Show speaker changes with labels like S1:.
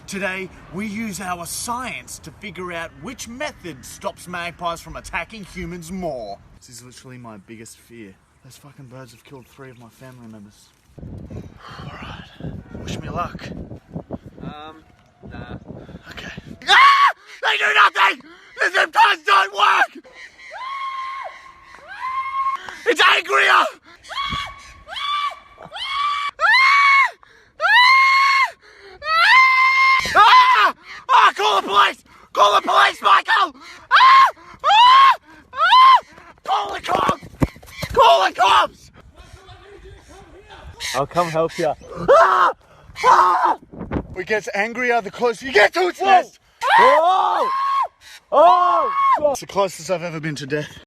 S1: Today, we use our science to figure out which method stops magpies from attacking humans more. This is literally my biggest fear. Those fucking birds have killed 3 of my family members. Alright, wish me luck.
S2: Nah.
S1: Okay. Ah! They do nothing! The zip ties don't work! It's angrier! Ah! Ah! Call the police! Call the police, Michael! Ah! Ah! Ah! Call the cops! Call the cops!
S2: I'll come help you.
S1: Ah! Ah! It gets angrier the closer you get to its nest.
S2: Oh! Oh!
S1: It's the closest I've ever been to death.